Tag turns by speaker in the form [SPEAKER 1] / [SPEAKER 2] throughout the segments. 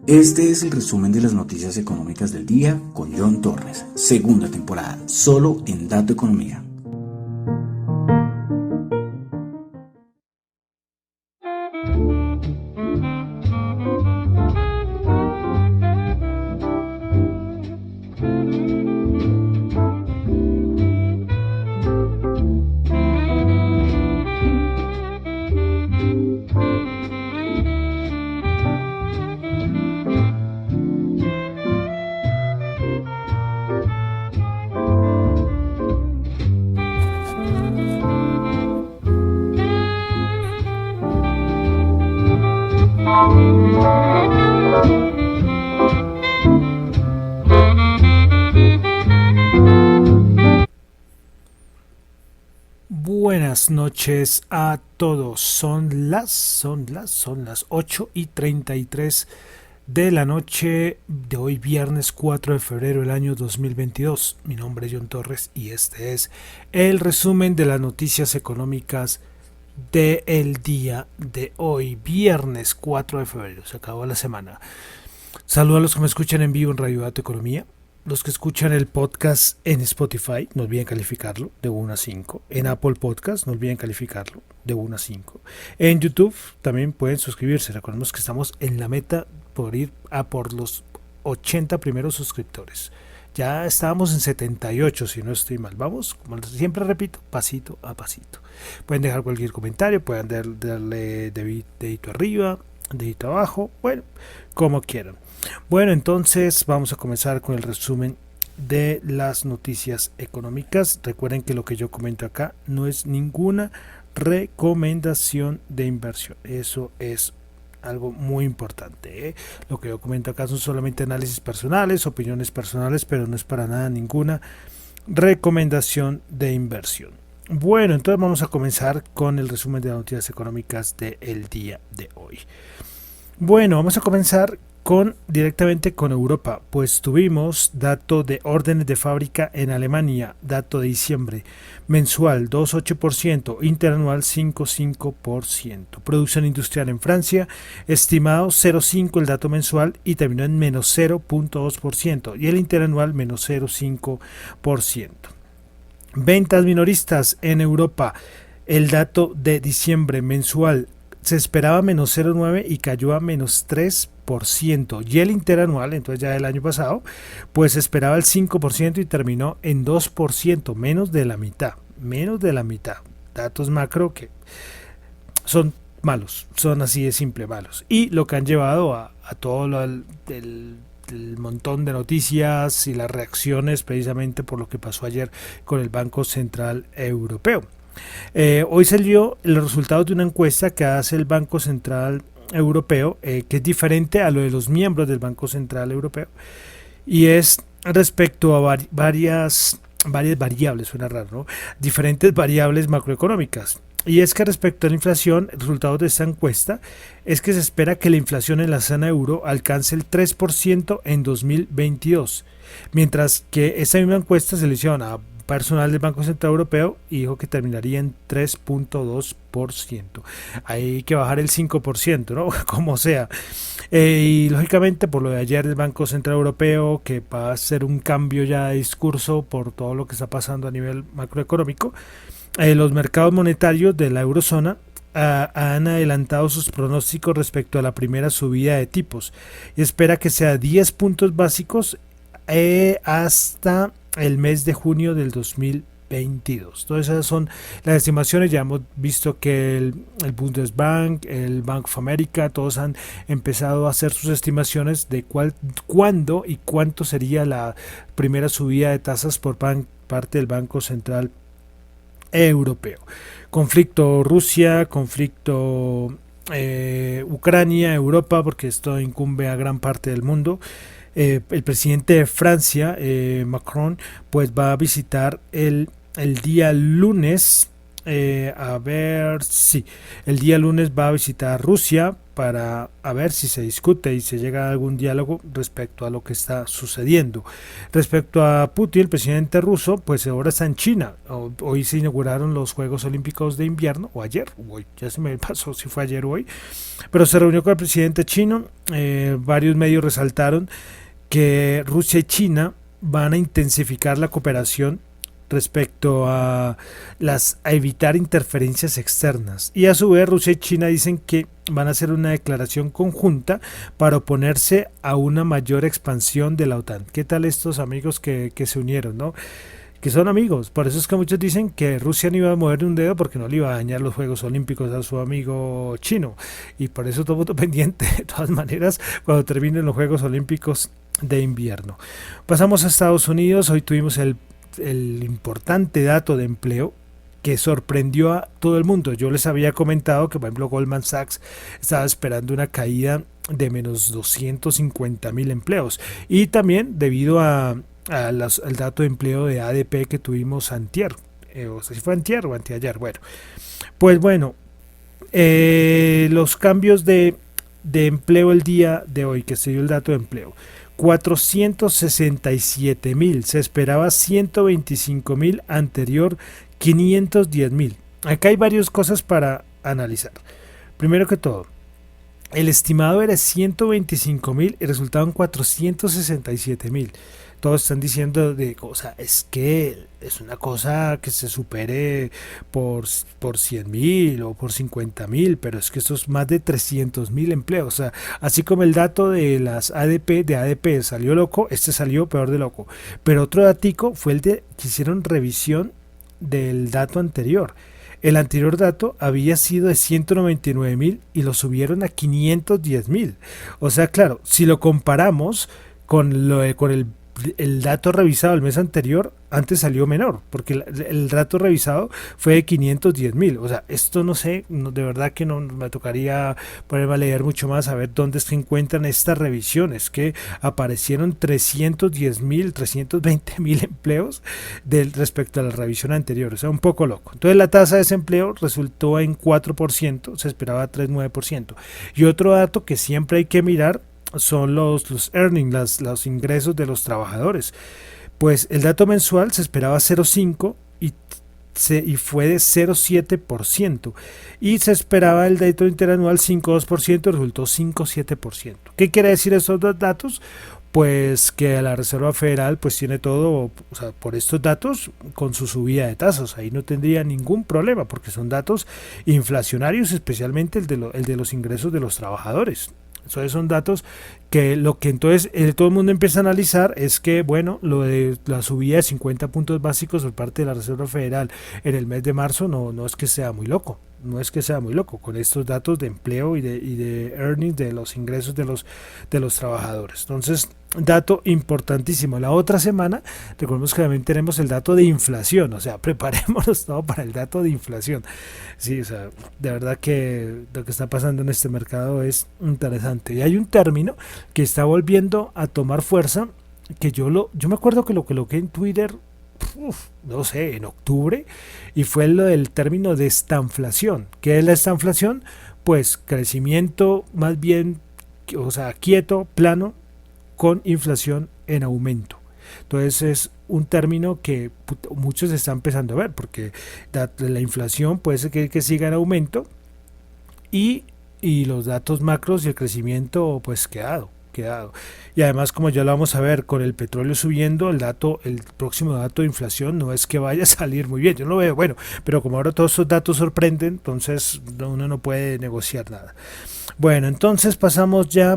[SPEAKER 1] Este es el resumen de las noticias económicas del día con John Torres, segunda temporada, solo en Dato Economía.
[SPEAKER 2] Buenas noches a todos. Son las 8:33 de la noche de hoy, viernes 4 de febrero del año 2022. Mi nombre es John Torres y este es el resumen de las noticias económicas del día de hoy, viernes 4 de febrero. Se acabó la semana. Saludos a los que me escuchan en vivo en Radio Dato Economía. Los que escuchan el podcast en Spotify, no olviden calificarlo de 1 a 5. En Apple Podcast, no olviden calificarlo de 1 a 5. En YouTube también pueden suscribirse. Recordemos que estamos en la meta por ir a por los 80 primeros suscriptores. Ya estábamos en 78, si no estoy mal. Vamos, como siempre repito, pasito a pasito. Pueden dejar cualquier comentario, pueden darle dedito arriba, dedito abajo, bueno, como quieran. Bueno, entonces vamos a comenzar con el resumen de las noticias económicas. Recuerden que lo que yo comento acá no es ninguna recomendación de inversión. Eso es algo muy importante, ¿eh? Lo que yo comento acá son solamente análisis personales, opiniones personales, pero no es para nada ninguna recomendación de inversión. Bueno, entonces vamos a comenzar con el resumen de las noticias económicas del día de hoy. Bueno, vamos a comenzar directamente con Europa, pues tuvimos dato de órdenes de fábrica en Alemania, dato de diciembre, mensual 2,8%, interanual 5,5%. Producción industrial en Francia, estimado 0,5% el dato mensual y terminó en menos 0,2%, y el interanual menos 0,5%. Ventas minoristas en Europa, el dato de diciembre mensual se esperaba menos 0,9% y cayó a menos 3%. Y el interanual, entonces ya del año pasado, pues esperaba el 5% y terminó en 2%, menos de la mitad. Datos macro que son malos, son así de simple malos. Y lo que han llevado a todo el montón de noticias y las reacciones precisamente por lo que pasó ayer con el Banco Central Europeo. Hoy salió los resultados de una encuesta que hace el Banco Central Europeo, que es diferente a lo de los miembros del Banco Central Europeo, y es respecto a varias variables, suena raro, ¿no? Diferentes variables macroeconómicas. Y es que respecto a la inflación, el resultado de esta encuesta es que se espera que la inflación en la zona euro alcance el 3% en 2022, mientras que esa misma encuesta se le hicieron a personal del Banco Central Europeo y dijo que terminaría en 3.2%. Hay que bajar el 5%, ¿no? Como sea. Y lógicamente por lo de ayer del Banco Central Europeo, que va a ser un cambio ya de discurso por todo lo que está pasando a nivel macroeconómico, los mercados monetarios de la eurozona han adelantado sus pronósticos respecto a la primera subida de tipos y espera que sea 10 puntos básicos hasta el mes de junio del 2022. Todas esas son las estimaciones. Ya hemos visto que el Bundesbank, el Bank of America, todos han empezado a hacer sus estimaciones de cuándo y cuánto sería la primera subida de tasas por parte del Banco Central Europeo. Conflicto Rusia, conflicto Ucrania, Europa, porque esto incumbe a gran parte del mundo. El presidente de Francia, Macron, pues va a visitar el día lunes A ver si el día lunes va a visitar Rusia para a ver si se discute y se llega a algún diálogo respecto a lo que está sucediendo. Respecto a Putin, el presidente ruso, pues ahora está en China. Hoy se inauguraron los Juegos Olímpicos de Invierno, o ayer, hoy, ya se me pasó si fue ayer o hoy, pero se reunió con el presidente chino. Varios medios resaltaron que Rusia y China van a intensificar la cooperación respecto a evitar interferencias externas, y a su vez Rusia y China dicen que van a hacer una declaración conjunta para oponerse a una mayor expansión de la OTAN. ¿Qué tal estos amigos que se unieron, no? Que son amigos, por eso es que muchos dicen que Rusia no iba a mover un dedo porque no le iba a dañar los Juegos Olímpicos a su amigo chino, y por eso todo el mundo pendiente de todas maneras cuando terminen los Juegos Olímpicos de invierno. Pasamos a Estados Unidos. Hoy tuvimos el importante dato de empleo que sorprendió a todo el mundo. Yo les había comentado que, por ejemplo, Goldman Sachs estaba esperando una caída de menos 250,000 empleos, y también debido al dato de empleo de ADP que tuvimos antier, o sea, si fue antier o anteayer. Bueno, pues bueno, los cambios de empleo el día de hoy, que se dio el dato de empleo: 467,000, se esperaba 125,000, anterior 510,000. Acá hay varias cosas para analizar. Primero que todo, el estimado era 125,000 y resultaron 467,000. Todos están diciendo o sea, es que es una cosa que se supere por 100,000 o por 50,000, pero es que esto es más de 300,000 empleos. O sea, así como el dato de las ADP salió loco, este salió peor de loco. Pero otro datico fue el de que hicieron revisión del dato anterior. El anterior dato había sido de 199,000 y lo subieron a 510,000. O sea, claro, si lo comparamos con el dato revisado el mes anterior, antes salió menor, porque el dato revisado fue de 510,000. O sea, esto no sé, de verdad que no me tocaría ponerme a leer mucho más a ver dónde se encuentran estas revisiones, que aparecieron 310,000, 320,000 empleos respecto a la revisión anterior. O sea, un poco loco. Entonces la tasa de desempleo resultó en 4%, se esperaba 3,9%. Y otro dato que siempre hay que mirar son los earnings, los ingresos de los trabajadores. Pues el dato mensual se esperaba 0,5 y fue de 0,7%, y se esperaba el dato interanual 5,2%, resultó 5,7%. ¿Qué quiere decir esos dos datos? Pues que la Reserva Federal pues tiene todo, o sea, por estos datos, con su subida de tasas, ahí no tendría ningún problema, porque son datos inflacionarios, especialmente el de los ingresos de los trabajadores. Entonces son datos que lo que entonces todo el mundo empieza a analizar es que, bueno, lo de la subida de 50 puntos básicos por parte de la Reserva Federal en el mes de marzo no es que sea muy loco. No es que sea muy loco con estos datos de empleo y de earnings, de los ingresos de los trabajadores. Entonces, dato importantísimo. La otra semana, recordemos que también tenemos el dato de inflación, o sea, preparémonos todo para el dato de inflación. Sí, o sea, de verdad que lo que está pasando en este mercado es interesante. Y hay un término que está volviendo a tomar fuerza, que yo me acuerdo que lo coloqué en Twitter, no sé, en octubre, y fue lo del término de estanflación. ¿Qué es la estanflación? Pues crecimiento más bien, o sea, quieto, plano, con inflación en aumento. Entonces es un término que muchos están empezando a ver, porque la inflación puede ser que siga en aumento, y los datos macros y el crecimiento pues quedado. Y además, como ya lo vamos a ver, con el petróleo subiendo, el próximo dato de inflación no es que vaya a salir muy bien. Yo no lo veo bueno, pero como ahora todos esos datos sorprenden, entonces uno no puede negociar nada. Bueno, entonces pasamos ya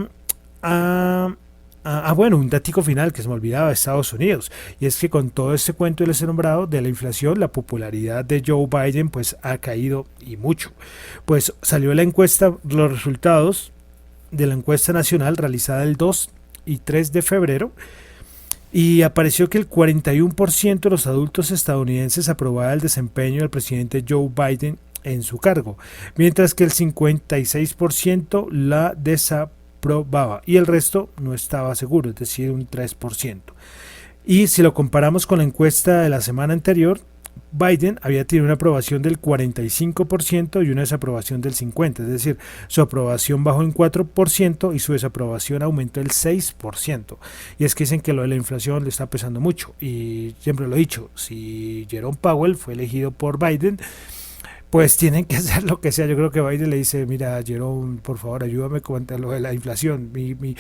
[SPEAKER 2] bueno, un datico final que se me olvidaba de Estados Unidos, y es que con todo este cuento les he nombrado de la inflación, la popularidad de Joe Biden pues ha caído, y mucho. Pues salió la encuesta, los resultados de la encuesta nacional realizada el 2 y 3 de febrero, y apareció que el 41% de los adultos estadounidenses aprobaba el desempeño del presidente Joe Biden en su cargo, mientras que el 56% la desaprobaba y el resto no estaba seguro, es decir, un 3%. Y si lo comparamos con la encuesta de la semana anterior, Biden había tenido una aprobación del 45% y una desaprobación del 50%, es decir, su aprobación bajó en 4% y su desaprobación aumentó el 6%. Y es que dicen que lo de la inflación le está pesando mucho, y siempre lo he dicho, si Jerome Powell fue elegido por Biden, pues tienen que hacer lo que sea. Yo creo que Biden le dice, mira, Jerome, por favor, ayúdame con lo de la inflación. Mi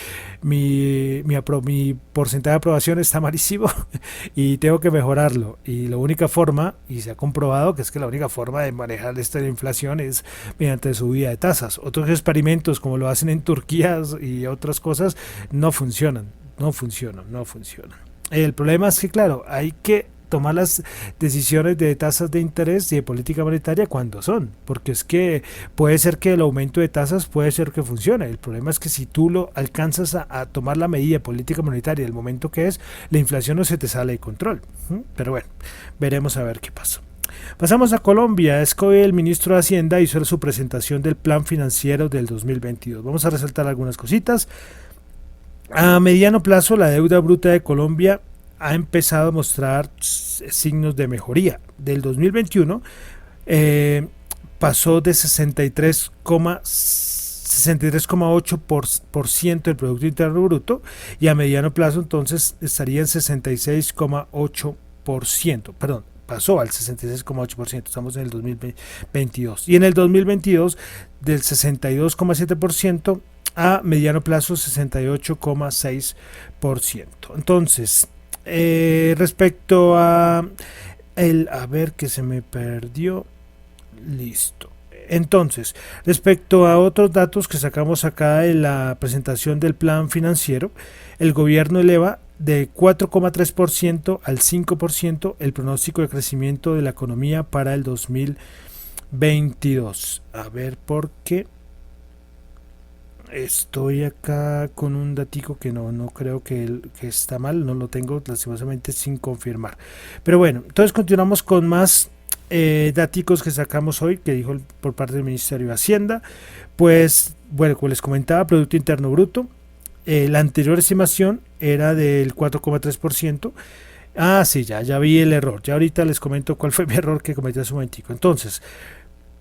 [SPEAKER 2] porcentaje de aprobación está malísimo y tengo que mejorarlo. Y la única forma, y se ha comprobado que es que la única forma de manejar esta inflación es mediante subida de tasas. Otros experimentos, como lo hacen en Turquía y otras cosas, no funcionan. El problema es que, claro, hay que tomar las decisiones de tasas de interés y de política monetaria cuando son, porque es que puede ser que el aumento de tasas puede ser que funcione. El problema es que si tú lo alcanzas a tomar la medida de política monetaria el momento que es, la inflación no se te sale de control. Pero bueno, veremos a ver qué pasa. Pasamos a Colombia. Es que hoy el ministro de Hacienda hizo su presentación del plan financiero del 2022. Vamos a resaltar algunas cositas. A mediano plazo, la deuda bruta de Colombia ha empezado a mostrar signos de mejoría. Del 2021 pasó de 63,8% del Producto Interno Bruto, y a mediano plazo entonces estaría en 66,8%. Perdón, pasó al 66,8%, estamos en el 2022. Y en el 2022 del 62,7% a mediano plazo 68,6%. Entonces, respecto a ver que se me perdió, listo. Entonces, respecto a otros datos que sacamos acá de la presentación del plan financiero, el gobierno eleva de 4,3% al 5% el pronóstico de crecimiento de la economía para el 2022. A ver por qué. Estoy acá con un datico que no creo que está mal, no lo tengo lastimosamente sin confirmar. Pero bueno, entonces continuamos con más daticos que sacamos hoy, que dijo por parte del Ministerio de Hacienda. Pues bueno, como les comentaba, Producto Interno Bruto, la anterior estimación era del 4,3%. Ah, sí, ya vi el error. Ya ahorita les comento cuál fue mi error que cometí hace un momentico. Entonces,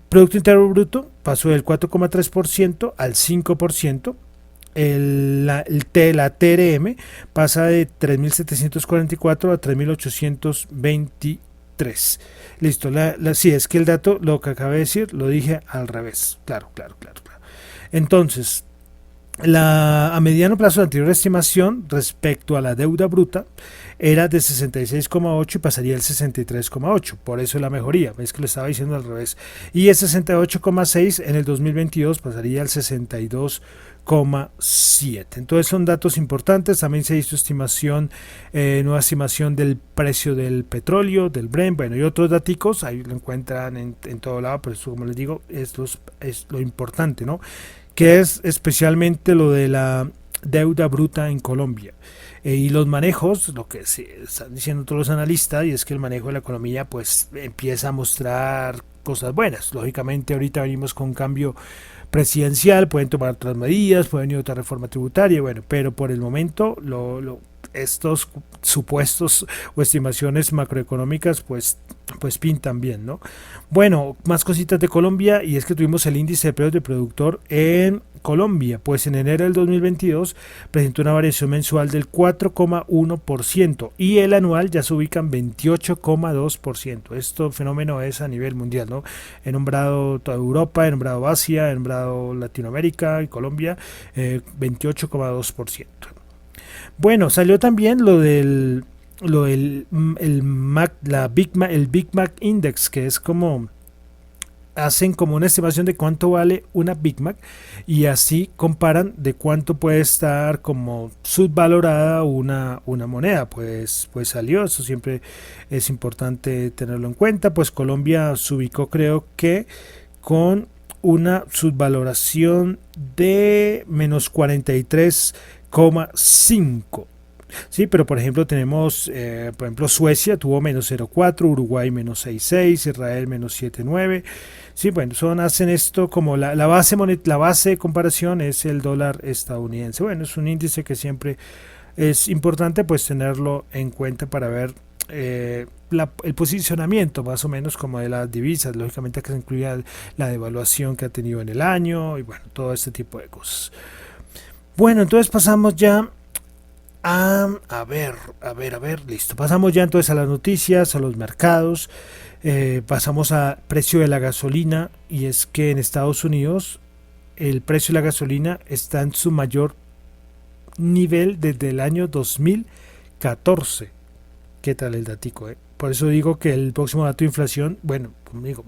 [SPEAKER 2] Producto Interno Bruto pasó del 4,3% al 5%. La TRM pasa de 3.744 a 3.823. Listo, sí, es que el dato, lo que acabé de decir, lo dije al revés. Claro. Entonces, a mediano plazo, la anterior estimación respecto a la deuda bruta era de 66,8 y pasaría al 63,8, por eso la mejoría, es que lo estaba diciendo al revés, y el 68,6 en el 2022 pasaría al 62,7. Entonces son datos importantes. También se hizo nueva estimación del precio del petróleo, del Brent, bueno, y otros daticos, ahí lo encuentran en todo lado, pero eso, como les digo, esto es lo importante, ¿no? Que es especialmente lo de la deuda bruta en Colombia. Y los manejos, lo que están diciendo todos los analistas, y es que el manejo de la economía pues empieza a mostrar cosas buenas. Lógicamente ahorita venimos con un cambio presidencial, pueden tomar otras medidas, pueden venir otra reforma tributaria, bueno, pero por el momento estos supuestos o estimaciones macroeconómicas pues pintan bien, ¿no? Bueno, más cositas de Colombia, y es que tuvimos el índice de precios del productor en Colombia, pues en enero del 2022 presentó una variación mensual del 4,1% y el anual ya se ubica en 28,2%. Este fenómeno es a nivel mundial, ¿no? He nombrado toda Europa, he nombrado Asia, he nombrado Latinoamérica y Colombia, 28,2%. Bueno, salió también el Big Mac Index, que es como hacen como una estimación de cuánto vale una Big Mac y así comparan de cuánto puede estar como subvalorada una moneda. Pues salió, eso siempre es importante tenerlo en cuenta. Pues Colombia se ubicó, creo que con una subvaloración de menos 43,5. Sí, pero por ejemplo tenemos, Suecia tuvo menos 0,4, Uruguay menos 6,6, Israel menos 7,9. Sí, bueno, hacen esto como la base de comparación es el dólar estadounidense. Bueno, es un índice que siempre es importante pues tenerlo en cuenta para ver el posicionamiento más o menos como de las divisas, lógicamente que se incluía la devaluación que ha tenido en el año y bueno, todo este tipo de cosas. Bueno, entonces pasamos ya a ver, listo. Pasamos ya entonces a las noticias, a los mercados, pasamos a precio de la gasolina y es que en Estados Unidos el precio de la gasolina está en su mayor nivel desde el año 2014. ¿Qué tal el datico? Por eso digo que el próximo dato de inflación, bueno, conmigo,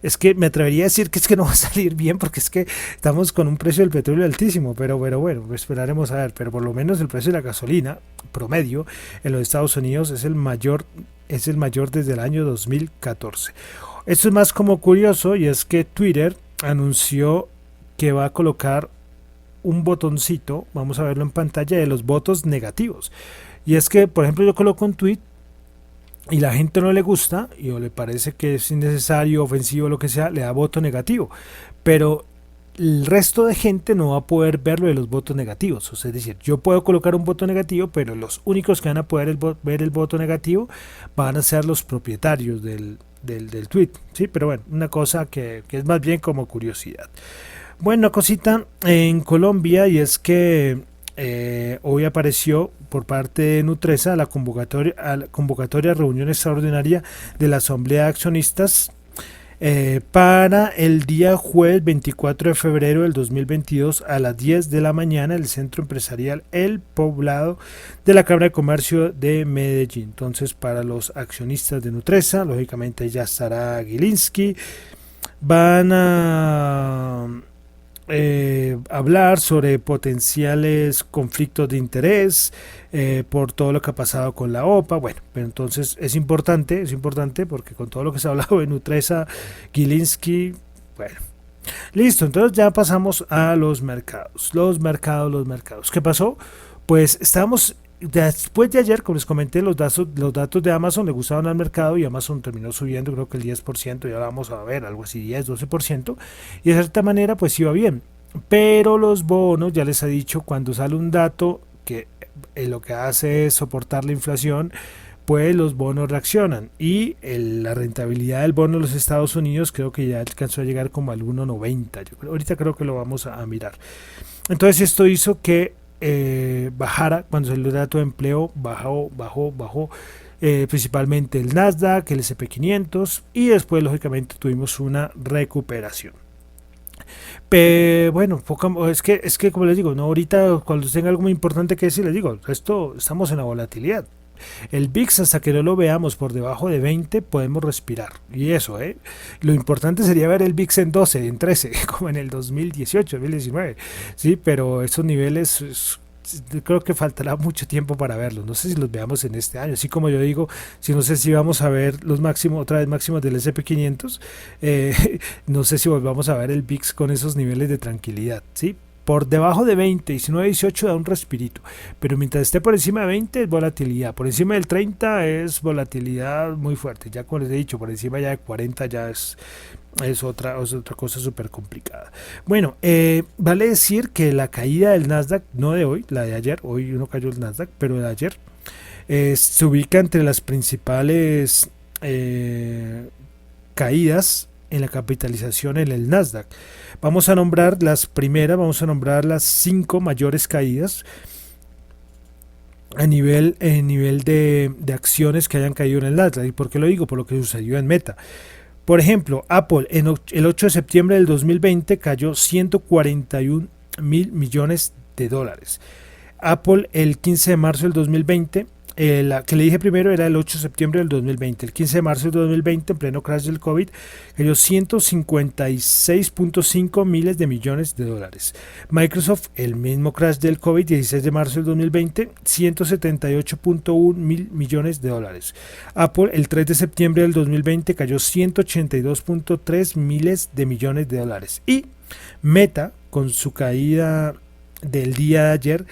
[SPEAKER 2] es que me atrevería a decir que es que no va a salir bien porque es que estamos con un precio del petróleo altísimo, pero bueno, esperaremos a ver, pero por lo menos el precio de la gasolina promedio en los Estados Unidos es el mayor desde el año 2014. Esto es más como curioso y es que Twitter anunció que va a colocar un botoncito, vamos a verlo en pantalla, de los votos negativos. Y es que, por ejemplo, yo coloco un tweet y la gente no le gusta y o le parece que es innecesario, ofensivo, lo que sea, le da voto negativo. Pero el resto de gente no va a poder ver lo de los votos negativos. O sea, es decir, yo puedo colocar un voto negativo, pero los únicos que van a poder ver el voto negativo van a ser los propietarios del tweet. ¿Sí? Pero bueno, una cosa que es más bien como curiosidad. Bueno, una cosita en Colombia y es que hoy apareció por parte de Nutresa la convocatoria a reunión extraordinaria de la Asamblea de Accionistas para el día jueves 24 de febrero del 2022 a las 10 de la mañana en el Centro Empresarial El Poblado de la Cámara de Comercio de Medellín. Entonces, para los accionistas de Nutresa, lógicamente ya estará Gilinski, van a hablar sobre potenciales conflictos de interés por todo lo que ha pasado con la OPA. Bueno, pero entonces es importante porque con todo lo que se ha hablado de Nutresa, Gilinski, bueno, listo. Entonces ya pasamos a los mercados. Los mercados. ¿Qué pasó? Pues estábamos después de ayer, como les comenté, los datos de Amazon le gustaban al mercado y Amazon terminó subiendo creo que el 10%, y ahora vamos a ver algo así 10-12%, y de cierta manera pues iba bien, pero los bonos, ya les he dicho, cuando sale un dato que lo que hace es soportar la inflación, pues los bonos reaccionan y la rentabilidad del bono de los Estados Unidos creo que ya alcanzó a llegar como al 1.90, ahorita creo que lo vamos a mirar. Entonces esto hizo que bajara cuando salió el dato de empleo, bajó principalmente el Nasdaq, el S&P 500 y después lógicamente tuvimos una recuperación. Pero bueno, es que como les digo, no, ahorita cuando tenga algo muy importante que decir, les digo, estamos en la volatilidad. El VIX, hasta que no lo veamos por debajo de 20, podemos respirar. Y eso, lo importante sería ver el VIX en 12, en 13, como en el 2018, 2019. Sí, pero esos niveles creo que faltará mucho tiempo para verlos. No sé si los veamos en este año. Así como yo digo, no sé si vamos a ver los máximos, otra vez máximos del S&P 500. No sé si volvamos a ver el VIX con esos niveles de tranquilidad. Sí. Por debajo de 20, 19, 18 da un respirito, pero mientras esté por encima de 20 es volatilidad, por encima del 30 es volatilidad muy fuerte, ya como les he dicho, por encima ya de 40 ya es otra cosa súper complicada. Bueno, vale decir que la caída del Nasdaq, no de hoy, la de ayer, hoy no cayó el Nasdaq, pero de ayer, se ubica entre las principales caídas en la capitalización en el Nasdaq. Vamos a nombrar las 5 mayores caídas a nivel de acciones que hayan caído en el Nasdaq. ¿Y por qué lo digo? Por lo que sucedió en Meta. Por ejemplo, Apple el 8 de septiembre del 2020 cayó 141 mil millones de dólares. Apple el 15 de marzo del 2020, la que le dije primero era el 8 de septiembre del 2020. El 15 de marzo del 2020, en pleno crash del COVID, cayó 156.5 miles de millones de dólares. Microsoft, el mismo crash del COVID, 16 de marzo del 2020, 178.1 mil millones de dólares. Apple, el 3 de septiembre del 2020, cayó 182.3 miles de millones de dólares. Y Meta, con su caída del día de ayer,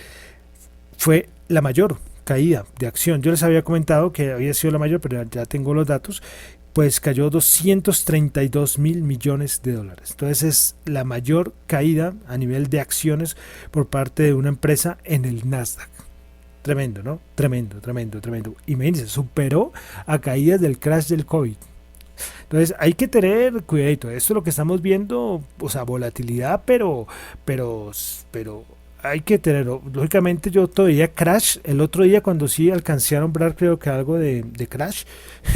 [SPEAKER 2] fue la mayor caída de acción. Yo les había comentado que había sido la mayor, pero ya tengo los datos. Pues cayó 232 mil millones de dólares. Entonces es la mayor caída a nivel de acciones por parte de una empresa en el Nasdaq. Tremendo, ¿no? Tremendo, tremendo, tremendo. Imagínense, superó a caídas del crash del COVID. Entonces hay que tener cuidadito. Esto es lo que estamos viendo, o sea, volatilidad, pero, pero hay que tener, lógicamente yo todavía crash, el otro día cuando sí alcancé a nombrar creo que algo de crash,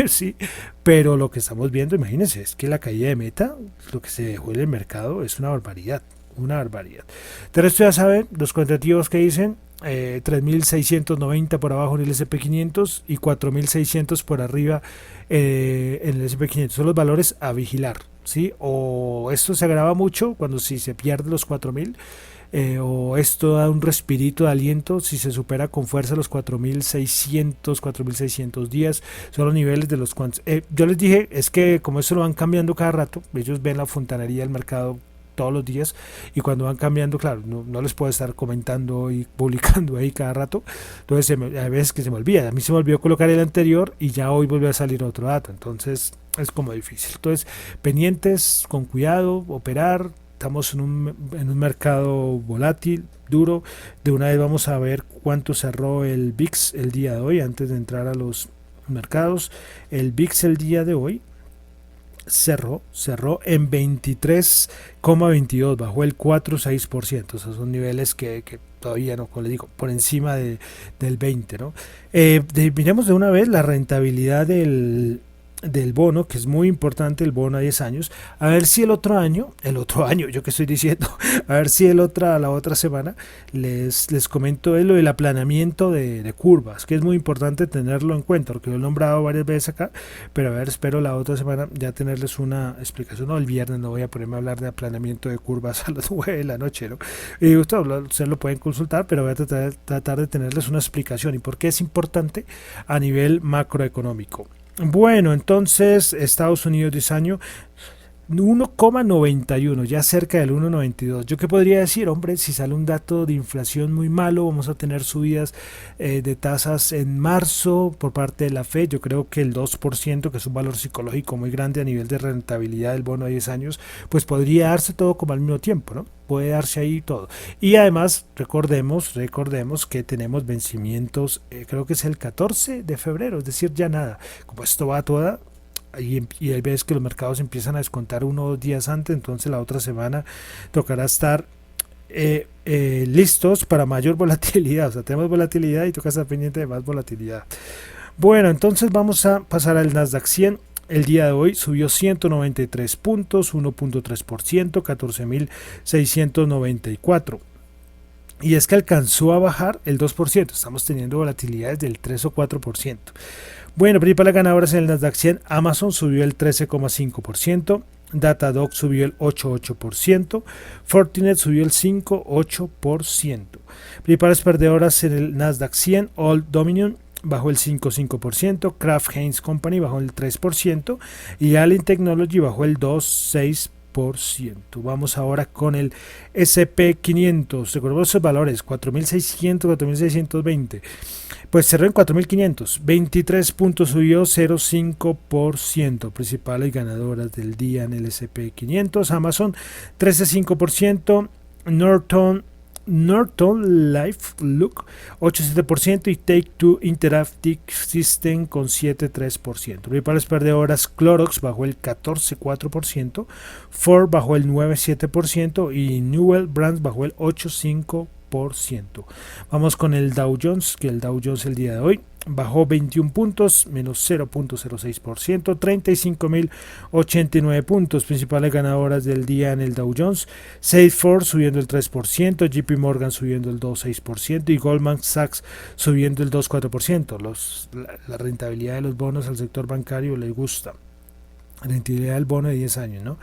[SPEAKER 2] sí, pero lo que estamos viendo, imagínense, es que la caída de Meta, lo que se dejó en el mercado es una barbaridad. Una barbaridad. De resto ya saben, los cuantitativos que dicen 3.690 por abajo en el SP500 y 4.600 por arriba en el SP500. Son los valores a vigilar, ¿sí? O esto se agrava mucho cuando si se pierde los 4.000 o esto da un respirito de aliento si se supera con fuerza los 4.600 días. Son los niveles de los cuantos. Yo les dije, es que como esto lo van cambiando cada rato, ellos ven la fontanería del mercado todos los días y cuando van cambiando, claro, no les puedo estar comentando y publicando ahí cada rato, entonces hay veces que se me olvida, a mí se me olvidó colocar el anterior y ya hoy volvió a salir otro dato, entonces es como difícil. Entonces pendientes, con cuidado, operar. Estamos en un mercado volátil, duro. De una vez vamos a ver cuánto cerró el VIX el día de hoy antes de entrar a los mercados. El VIX el día de hoy cerró en 23,22, bajó el 4,6%. Esos son niveles que todavía no, como les digo, por encima del 20, ¿no? Miremos de una vez la rentabilidad del bono, que es muy importante, el bono a 10 años, a ver si el otro año, yo que estoy diciendo, a ver si la otra semana les comento lo del aplanamiento de curvas, que es muy importante tenerlo en cuenta, porque lo he nombrado varias veces acá, pero a ver, espero la otra semana ya tenerles una explicación. No, el viernes no voy a ponerme a hablar de aplanamiento de curvas a las 9 de la noche, ¿no? Y ustedes lo pueden consultar, pero voy a tratar de tenerles una explicación y por qué es importante a nivel macroeconómico. Bueno, entonces Estados Unidos 10 años 1,91, ya cerca del 1,92. ¿Yo qué podría decir? Hombre, si sale un dato de inflación muy malo, vamos a tener subidas de tasas en marzo por parte de la Fed. Yo creo que el 2%, que es un valor psicológico muy grande a nivel de rentabilidad del bono a 10 años, pues podría darse todo como al mismo tiempo, ¿no? Puede darse ahí todo. Y además, recordemos que tenemos vencimientos, creo que es el 14 de febrero, es decir, ya nada. Como esto va toda... Y hay veces que los mercados empiezan a descontar 1 o 2 días antes, entonces la otra semana tocará estar listos para mayor volatilidad. O sea, tenemos volatilidad y toca estar pendiente de más volatilidad. Bueno, entonces vamos a pasar al Nasdaq 100. El día de hoy subió 193 puntos, 1.3%, 14.694. Y es que alcanzó a bajar el 2%. Estamos teniendo volatilidades del 3 o 4%. Bueno, principales ganadoras en el Nasdaq 100, Amazon subió el 13,5%, Datadog subió el 8,8%, Fortinet subió el 5,8%. Principales perdedoras en el Nasdaq 100, Old Dominion bajó el 5,5%, Kraft Heinz Company bajó el 3% y Allen Technology bajó el 2,6%. Vamos ahora con el SP500. Recordemos esos valores, 4.600, 4.620. Pues cerró en 4.500. 23 puntos, subió 0,5%. Principales ganadoras del día en el SP500. Amazon 13,5%. Norton Life Look 8,7% y Take-Two Interactive System con 7,3%. Principales perdedoras, Clorox bajó el 14,4%, Ford bajó el 9,7% y Newell Brands bajó el 8,5%. Vamos con el Dow Jones, que el Dow Jones el día de hoy bajó 21 puntos, menos 0,06%, 35.089 puntos. Principales ganadoras del día en el Dow Jones, Salesforce subiendo el 3%, JP Morgan subiendo el 2,6% y Goldman Sachs subiendo el 2,4%. La rentabilidad de los bonos al sector bancario le gusta. La rentabilidad del bono de 10 años, ¿no?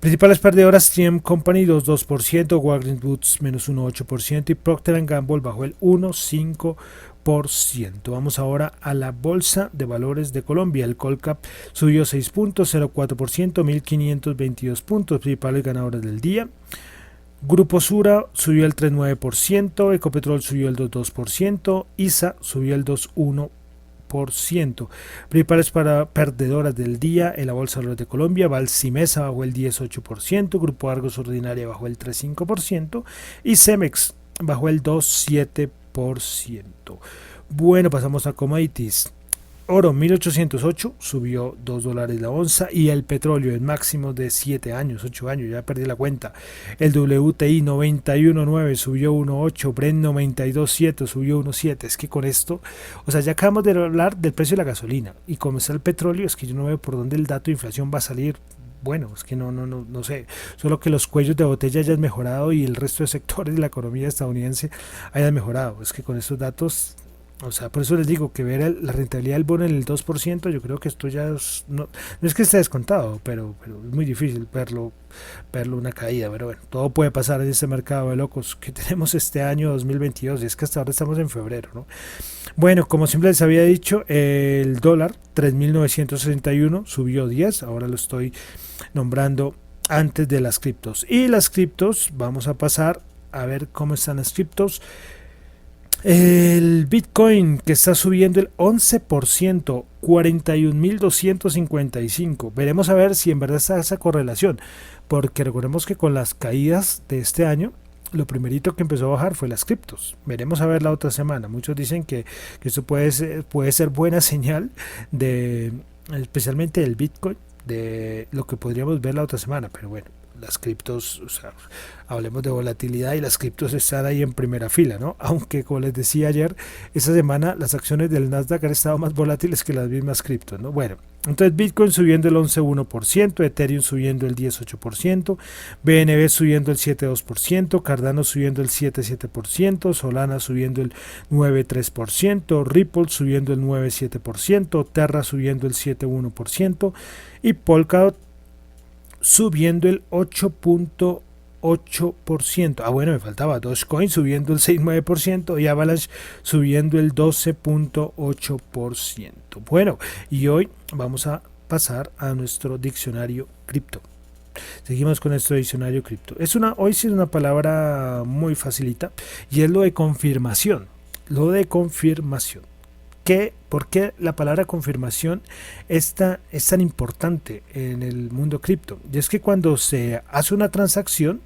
[SPEAKER 2] Principales perdedoras, 3M Company 2,2%, Walgreens Boots menos 1,8% y Procter & Gamble bajó el 1,5%. Vamos ahora a la Bolsa de Valores de Colombia. El Colcap subió 6 puntos, 0,4%, 1.522 puntos. Principales ganadoras del día. Grupo Sura subió el 3,9%, Ecopetrol subió el 2,2%, ISA subió el 2,1%. Principales para perdedoras del día en la Bolsa de Valores de Colombia, Valsimesa bajó el 18%, Grupo Argos Ordinaria bajó el 3,5% y Cemex bajó el 2,7%. Bueno, pasamos a commodities. Oro 1808 subió $2 la onza, y el petróleo en máximos de 7 años, 8 años, ya perdí la cuenta. El WTI 91.9 subió 1.8, Brent 92.7 subió 1.7. Es que con esto, o sea, ya acabamos de hablar del precio de la gasolina, y como está el petróleo, es que yo no veo por dónde el dato de inflación va a salir. Bueno, es que no sé, solo que los cuellos de botella hayan mejorado y el resto de sectores de la economía estadounidense hayan mejorado. Es que con estos datos, o sea, por eso les digo que ver la rentabilidad del bono en el 2%, yo creo que esto ya no es que esté descontado, pero es muy difícil verlo una caída. Pero bueno, todo puede pasar en este mercado de locos que tenemos este año 2022, y es que hasta ahora estamos en febrero, ¿no? Bueno, como siempre les había dicho, el dólar 3.961 subió 10, ahora lo estoy nombrando antes de las criptos. Y las criptos, vamos a pasar a ver cómo están las criptos. El Bitcoin, que está subiendo el 11%, 41.255. Veremos a ver si en verdad está esa correlación, porque recordemos que con las caídas de este año, lo primerito que empezó a bajar fue las criptos. Veremos a ver la otra semana. Muchos dicen que esto puede ser buena señal, especialmente del Bitcoin, de lo que podríamos ver la otra semana. Pero bueno, las criptos, o sea, hablemos de volatilidad, y las criptos están ahí en primera fila, ¿no? Aunque, como les decía ayer, esta semana las acciones del Nasdaq han estado más volátiles que las mismas criptos, ¿no? Bueno, entonces Bitcoin subiendo el 11.1%, Ethereum subiendo el 18%, BNB subiendo el 7.2%, Cardano subiendo el 7.7%, Solana subiendo el 9.3%, Ripple subiendo el 9.7%, Terra subiendo el 7.1%, y Polkadot subiendo el 8.8%. Bueno, me faltaba Dogecoin subiendo el 6.9% y Avalanche subiendo el 12.8%. Bueno, y hoy vamos a pasar a nuestro diccionario cripto. Seguimos con nuestro diccionario cripto. Hoy sí es una palabra muy facilita, y es lo de confirmación. Lo de confirmación. ¿Por qué la palabra confirmación es tan importante en el mundo cripto? Y es que cuando se hace una transacción,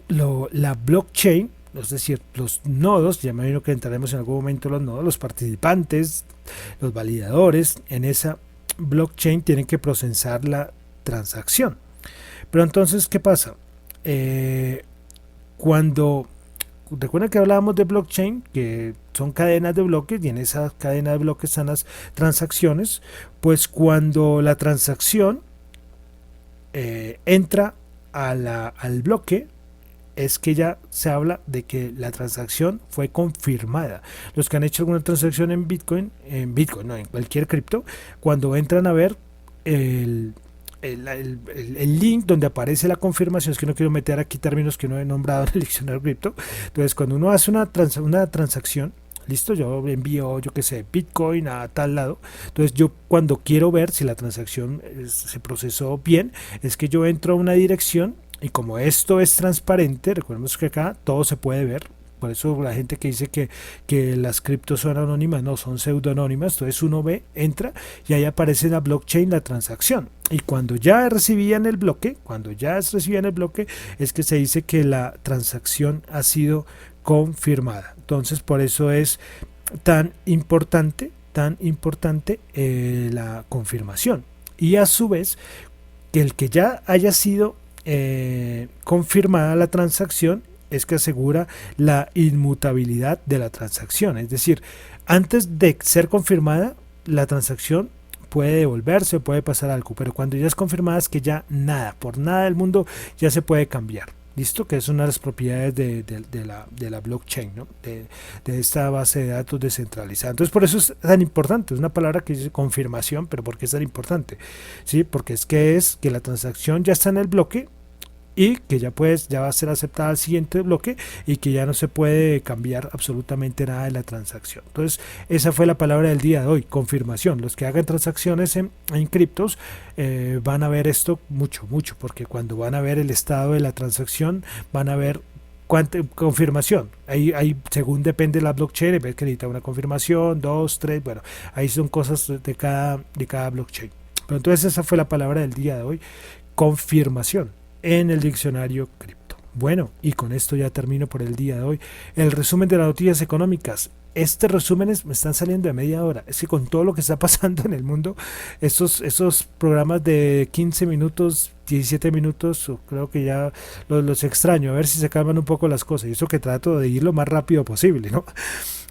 [SPEAKER 2] la blockchain, es decir, los nodos, ya me imagino que entraremos en algún momento los nodos, los participantes, los validadores en esa blockchain tienen que procesar la transacción. Pero entonces, ¿qué pasa? Recuerden que hablábamos de blockchain, que son cadenas de bloques, y en esa cadena de bloques están las transacciones. Pues cuando la transacción entra al bloque, es que ya se habla de que la transacción fue confirmada. Los que han hecho alguna transacción en Bitcoin, no, en cualquier cripto, cuando entran a ver el link donde aparece la confirmación, es que no quiero meter aquí términos que no he nombrado en el diccionario cripto. Entonces, cuando uno hace una transacción, listo, yo envío, yo que sé, Bitcoin a tal lado. Entonces, yo cuando quiero ver si la transacción se procesó bien, es que yo entro a una dirección, y como esto es transparente, recordemos que acá todo se puede ver. Por eso la gente que dice que las criptos son anónimas, no, son pseudoanónimas. Entonces uno entra y ahí aparece en la blockchain la transacción. Y cuando ya recibían el bloque, es que se dice que la transacción ha sido confirmada. Entonces por eso es tan importante la confirmación. Y a su vez, que el que ya haya sido confirmada la transacción, es que asegura la inmutabilidad de la transacción. Es decir, antes de ser confirmada, la transacción puede devolverse, puede pasar algo, pero cuando ya es confirmada, es que ya por nada del mundo ya se puede cambiar. ¿Listo? Que es una de las propiedades de la blockchain, ¿no? De esta base de datos descentralizada. Entonces, por eso es tan importante. Es una palabra que dice confirmación, pero ¿por qué es tan importante? ¿Sí? Porque es que la transacción ya está en el bloque, y que ya va a ser aceptada al siguiente bloque, y que ya no se puede cambiar absolutamente nada de la transacción. Entonces, esa fue la palabra del día de hoy, confirmación. Los que hagan transacciones en criptos van a ver esto mucho, porque cuando van a ver el estado de la transacción, van a ver confirmación. Ahí según depende de la blockchain, ves que necesita una confirmación, 2, 3, bueno, ahí son cosas de cada blockchain. Pero entonces esa fue la palabra del día de hoy, confirmación, en el diccionario cripto. Bueno, y con esto ya termino por el día de hoy. El resumen de las noticias económicas. Este resúmenes me están saliendo de media hora. Es que con todo lo que está pasando en el mundo, esos programas de 15 minutos, 17 minutos, creo que ya los extraño. A ver si se calman un poco las cosas. Y eso que trato de ir lo más rápido posible, ¿no?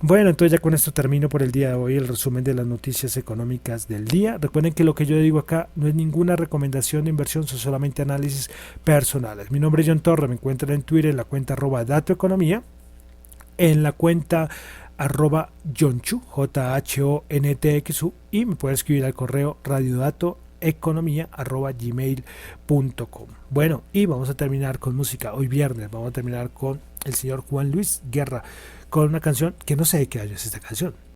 [SPEAKER 2] Bueno, entonces ya con esto termino por el día de hoy el resumen de las noticias económicas del día. Recuerden que lo que yo digo acá no es ninguna recomendación de inversión, son solamente análisis personales. Mi nombre es John Torres, me encuentran en Twitter en la cuenta @datoeconomía, en la cuenta @JohnChu, JHONTXU, y me puede escribir al correo radiodatoeconomía@gmail.com. Bueno, y vamos a terminar con música. Hoy viernes vamos a terminar con el señor Juan Luis Guerra, con una canción que no sé de qué año es esta canción.